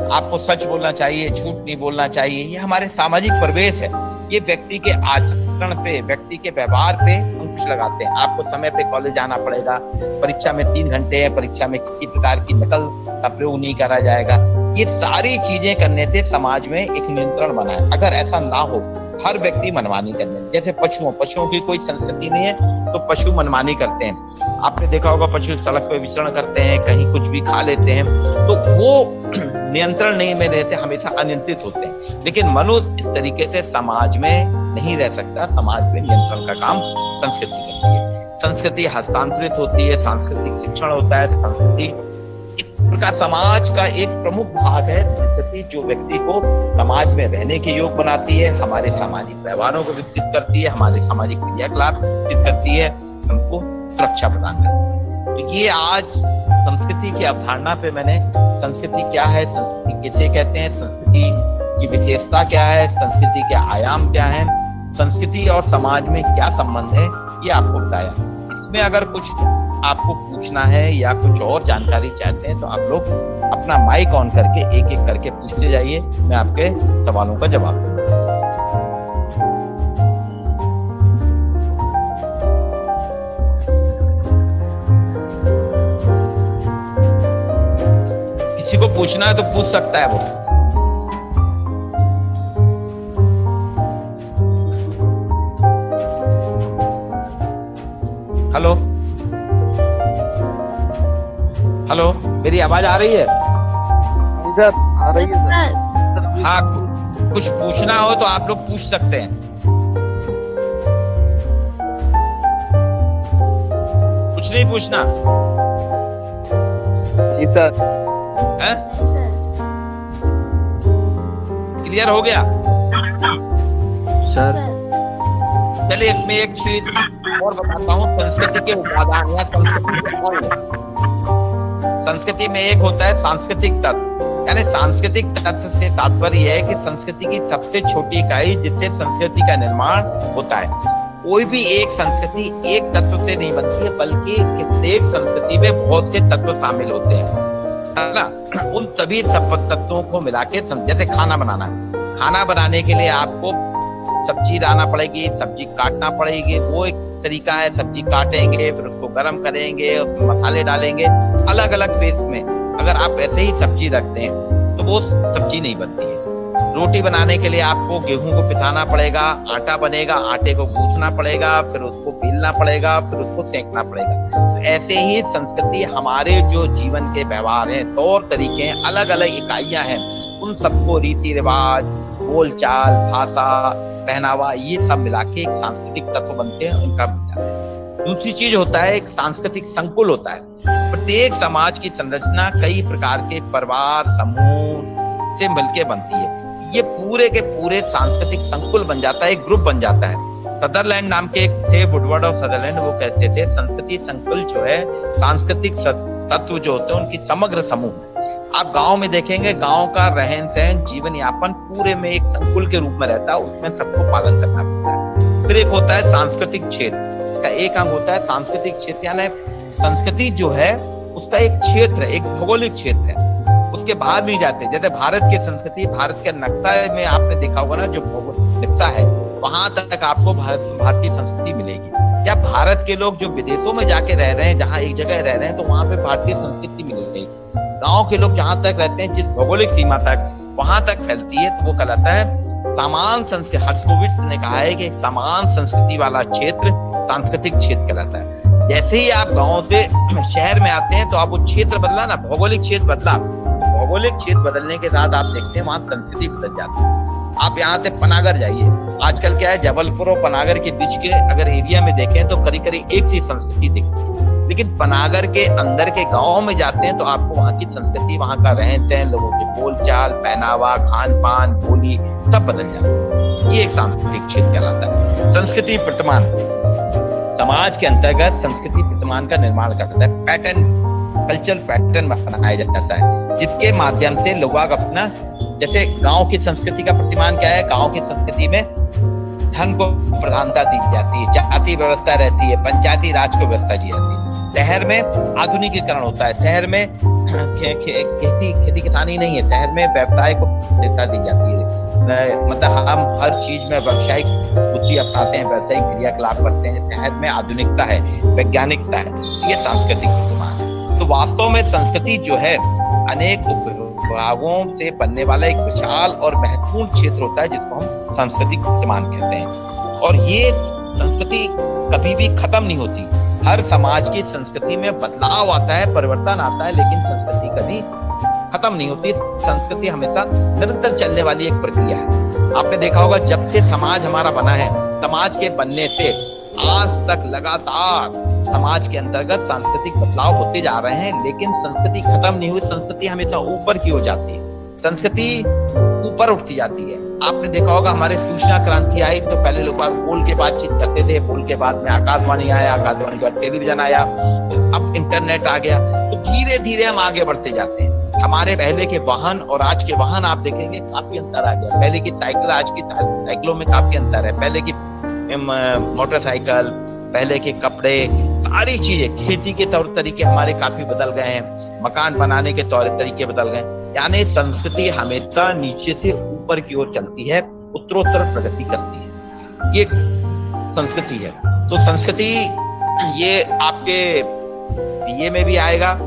आपको सच बोलना चाहिए, झूठ नहीं बोलना चाहिए, ये हमारे सामाजिक प्रवेश है। ये व्यक्ति के आचरण पे, व्यक्ति के व्यवहार पे अंकुश लगाते हैं। आपको समय पे कॉलेज आना पड़ेगा, परीक्षा में 3 घंटे है, परीक्षा में किसी प्रकार की नकल का प्रयोग नहीं करा जाएगा। ये सारी चीजें करने से समाज में एक नियंत्रण बना है। अगर ऐसा ना हो हर व्यक्ति मनमानी करने, जैसे पशुओं की कोई संस्कृति नहीं है तो पशु मनमानी करते हैं। आपने देखा होगा पशु सड़क पे विचरण करते हैं, कहीं कुछ भी खा लेते हैं, तो वो नियंत्रण नहीं में रहते, हमेशा अनियंत्रित होते हैं। लेकिन मनुष्य इस तरीके से समाज में नहीं रह सकता। समाज में नियंत्रण का काम संस्कृति करती है। संस्कृति हस्तांतरित होती है, सांस्कृतिक शिक्षण होता है। संस्कृति का समाज का एक प्रमुख भाग है। संस्कृति जो व्यक्ति को समाज में रहने के योग बनाती है, हमारे सामाजिक व्यवहारों को विकसित करती है, हमारे सामाजिक क्रियाकलाप विकसित करती है, हमको सुरक्षा प्रदान करती है। तो ये आज संस्कृति की अवधारणा पे मैंने संस्कृति क्या है, संस्कृति किसे कहते हैं, संस्कृति की विशेषता क्या है, संस्कृति के आयाम क्या है, संस्कृति और समाज में क्या संबंध है, ये आपको बताया। इसमें अगर कुछ आपको पूछना है या कुछ और जानकारी चाहते हैं तो आप लोग अपना माइक ऑन करके एक एक करके पूछते जाइए, मैं आपके सवालों का जवाब दूंगा। किसी को पूछना है तो पूछ सकता है वो। हेलो हेलो, मेरी आवाज आ रही है? सर आ रही है सर। हाँ, कुछ पूछना हो तो आप लोग पूछ सकते हैं। कुछ नहीं पूछना जी सर। है? क्लियर हो गया सर? चलिए मैं एक चीज और बताता हूँ। संस्कृति के उपादान या संस्कृति में एक होता है सांस्कृतिक तत्व। यानी सांस्कृतिक तत्व से तात्पर्य यह है कि संस्कृति की सबसे छोटी इकाई जिससे संस्कृति का निर्माण होता है। कोई भी एक संस्कृति एक तत्व से नहीं बनती है, बल्कि प्रत्येक संस्कृति में बहुत से तत्व शामिल होते हैं, है ना। उन सभी तत्वों को मिला के, जैसे खाना बनाना, खाना बनाने के लिए आपको सब्जी लाना पड़ेगी, सब्जी काटना पड़ेगी, वो एक तरीका है। सब्जी काटेंगे, फिर उसको गर्म करेंगे, उसमें मसाले डालेंगे, अलग अलग पेस्ट में। अगर आप ऐसे ही सब्जी रखते हैं तो वो सब्जी नहीं बनती है। रोटी बनाने के लिए आपको गेहूं को पिसाना पड़ेगा, आटा बनेगा, आटे को गूंथना पड़ेगा, फिर उसको बेलना पड़ेगा, फिर उसको सेंकना पड़ेगा। तो ऐसे ही संस्कृति हमारे जो जीवन के व्यवहार हैं, तौर तरीके हैं, अलग अलग इकाइयां हैं, उन सबको रीति रिवाज, बोलचाल, भाषा, पहनावा, ये सब मिला के एक सांस्कृतिक तत्व बनते हैं, उनका मिला है। दूसरी चीज होता है एक सांस्कृतिक संकुल होता है। प्रत्येक समाज की संरचना कई प्रकार के परिवार समूह से मिलकर बनती है। ये पूरे के पूरे सांस्कृतिक संकुल बन जाता है, एक ग्रुप बन जाता है। सदरलैंड नाम के एक थे, वुडवर्ड ऑफ सदरलैंड, वो कहते थे संस्कृति संकुल जो है, सांस्कृतिक तत्व जो होते हैं उनकी समग्र समूह है। आप गांव में देखेंगे, गांव का रहन सहन, जीवन यापन पूरे में एक संकुल के रूप में रहता है, उसमें सबको पालन करना पड़ता है। फिर एक होता है सांस्कृतिक क्षेत्र, इसका एक अंग होता है सांस्कृतिक क्षेत्र, यानी संस्कृति जो है उसका एक क्षेत्र है, एक भौगोलिक क्षेत्र है, उसके बाहर नहीं जाते। जैसे भारत की संस्कृति, भारत के नक्शा में आपने देखा होगा ना, जो नक्शा है वहां तक आपको भारतीय संस्कृति मिलेगी। या भारत के लोग जो विदेशों में जाके रह रहे हैं, जहाँ एक जगह रह रहे हैं, तो वहां पे भारतीय संस्कृति मिलेगी। गांव के लोग जहां तक रहते हैं, जिस भौगोलिक सीमा तक, वहां तक फैलती है, तो वो कहलाता है समान संस्कृति। हर्ट्सकोविट्ज ने कहा है कि समान संस्कृति वाला क्षेत्र सांस्कृतिक क्षेत्र कहलाता है। जैसे ही आप गांव से शहर में आते हैं तो आप वो क्षेत्र बदला ना, भौगोलिक क्षेत्र बदला, भौगोलिक क्षेत्र बदलने के साथ आप देखते हैं वहां संस्कृति बदल जाती है। आप यहाँ से पनागर जाइए, आजकल क्या है, जबलपुर और पनागर के बीच के अगर एरिया में देखें तो करीब करीब एक सी संस्कृति दिखती है। लेकिन पनागर के अंदर के गांव में जाते हैं तो आपको वहाँ की संस्कृति, वहाँ का रहन सहन, लोगों के बोलचाल, पहनावा, खान पान, बोली सब बदल जाता है। ये एक सांस्कृतिक क्षेत्र कहलाता है। संस्कृति प्रतिमान, समाज के अंतर्गत संस्कृति प्रतिमान का निर्माण करता है। पैटर्न, कल्चरल पैटर्न बनाया जाता है, जिसके माध्यम से लोग अपना, जैसे गांव की संस्कृति का प्रतिमान क्या है, गांव की संस्कृति में धन को प्रधानता दी जाती है, जाति व्यवस्था रहती है, पंचायती राज को व्यवस्था दी जाती है। शहर में आधुनिकीकरण होता है, शहर में खेती किसानी नहीं है, शहर में व्यवसाय को प्राथमिकता दी जाती है। मतलब हम हर चीज में व्यावसायिक बुद्धि अपनाते हैं, व्यावसायिक क्रियाकलाप करते हैं। शहर में आधुनिकता है, वैज्ञानिकता है, ये सांस्कृतिक प्रतिमान है। तो वास्तव में संस्कृति जो है अनेक उपभागों से बनने वाला एक विशाल और महत्वपूर्ण क्षेत्र होता है, जिसको हम सांस्कृतिक विद्यमान कहते हैं। और ये संस्कृति कभी भी खत्म नहीं होती। हर समाज की संस्कृति में बदलाव आता है, परिवर्तन आता है, लेकिन संस्कृति कभी खत्म नहीं होती। संस्कृति हमेशा निरंतर चलने वाली एक प्रक्रिया है। आपने देखा होगा जब से समाज हमारा बना है, समाज के बनने से आज तक लगातार समाज के अंतर्गत सांस्कृतिक बदलाव होते जा रहे हैं, लेकिन संस्कृति खत्म नहीं हुई। संस्कृति हमेशा ऊपर की हो जाती है, संस्कृति ऊपर उठती जाती है। आपने देखा होगा हमारे सूचना क्रांति आई तो पहले लोग बोल के बातचीत करते थे, बोल के बाद में आकाशवाणी आया, आकाशवाणी के बाद टेलीविजन आया, अब इंटरनेट आ गया, तो धीरे धीरे हम आगे बढ़ते जाते हैं। हमारे पहले के वाहन और आज के वाहन आप देखेंगे काफी अंतर आ गया। पहले की साइकिल आज की साइकिलों में काफी अंतर है। पहले की मोटरसाइकिल, पहले के कपड़े, सारी चीजें, खेती के तौर तरीके हमारे काफी बदल गए हैं, मकान बनाने के तौर तरीके बदल गए। यानी संस्कृति हमेशा नीचे से ऊपर की ओर चलती है, उत्तरोत्तर प्रगति करती है। ये संस्कृति है। तो संस्कृति ये आपके बीए में भी आएगा,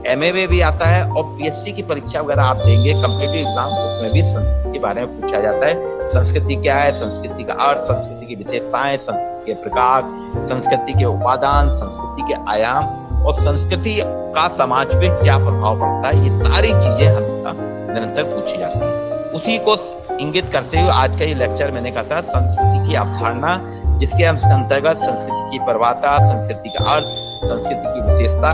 एमए में भी आता है, और पीएससी की परीक्षा वगैरह आप देंगे, कॉम्पिटिटिव एग्जाम, उसमें भी संस्कृति के बारे में पूछा जाता है। संस्कृति क्या है, संस्कृति का अर्थ, संस्कृति की विशेषताएं, संस्कृति के प्रकार, संस्कृति के उपादान, संस्कृति के आयाम, और संस्कृति का समाज पे क्या प्रभाव पड़ता है, ये सारी चीजें हमेशा निरंतर पूछी जाती है। उसी को इंगित करते हुए आज का ये लेक्चर मैंने कहा था संस्कृति की अवधारणा, जिसके अंतर्गत संस्कृति की परिभाषा, संस्कृति का अर्थ, संस्कृति की विशेषता,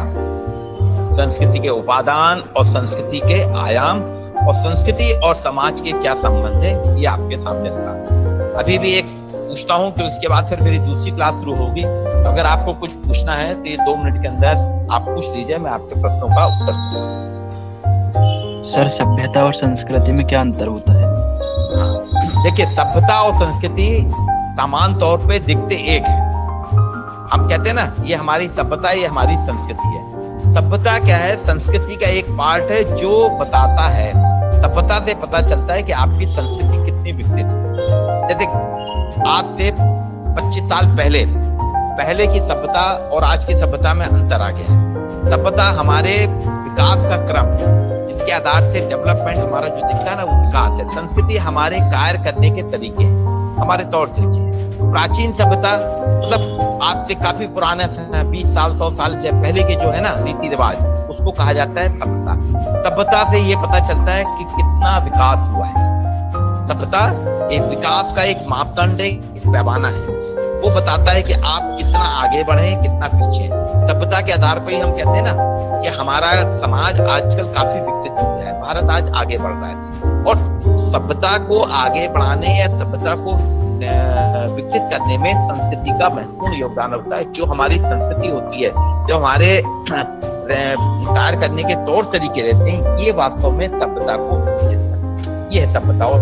संस्कृति के उपादान और संस्कृति के आयाम, और संस्कृति और समाज के क्या संबंध है, ये आपके सामने रखा। अभी भी एक पूछता हूँ कि उसके बाद फिर मेरी दूसरी क्लास शुरू होगी। अगर आपको कुछ पूछना है तो ये 2 मिनट के अंदर आप पूछ लीजिए, मैं आपके प्रश्नों का उत्तर दूंगा। सर, सभ्यता और संस्कृति में क्या अंतर होता है? देखिए, सभ्यता और संस्कृति समान तौर पे दिखते एक है। हम कहते हैं ना, ये हमारी सभ्यता, ये हमारी संस्कृति है। सभ्यता क्या है? संस्कृति का एक पार्ट है जो बताता है, सभ्यता से पता चलता है कि आपकी संस्कृति कितनी विकसित है। जैसे आज से 25 साल पहले की सभ्यता और आज की सभ्यता में अंतर आ गया है। सभ्यता हमारे विकास का क्रम, जिसके आधार से डेवलपमेंट हमारा जो दिखता है ना, वो विकास है। संस्कृति हमारे कार्य करने के तरीके, हमारे तौर तरीके हैं। प्राचीन सभ्यता मतलब आज से काफी पुराना 20 साल 100 साल पहले के जो है ना रीति रिवाज, उसको कहा जाता है सभ्यता। सभ्यता से ये पता चलता है कि कितना विकास हुआ है। सभ्यता एक विकास का एक मापदंड है, एक पैमाना है, वो बताता है कि आप कितना आगे बढ़े, कितना पीछे। सभ्यता के आधार पर ही हम कहते हैं ना कि हमारा समाज आजकल काफी विकसित हो गया है, भारत आज आगे बढ़ रहा है। और सभ्यता को आगे बढ़ाने या सभ्यता को विकसित करने में संस्कृति का महत्वपूर्ण योगदान होता है। जो हमारी संस्कृति होती है, जो हमारे कार्य करने के तौर तरीके रहते हैं, ये वास्तव में सभ्यता को विकसित करते हैं। ये है सभ्यता और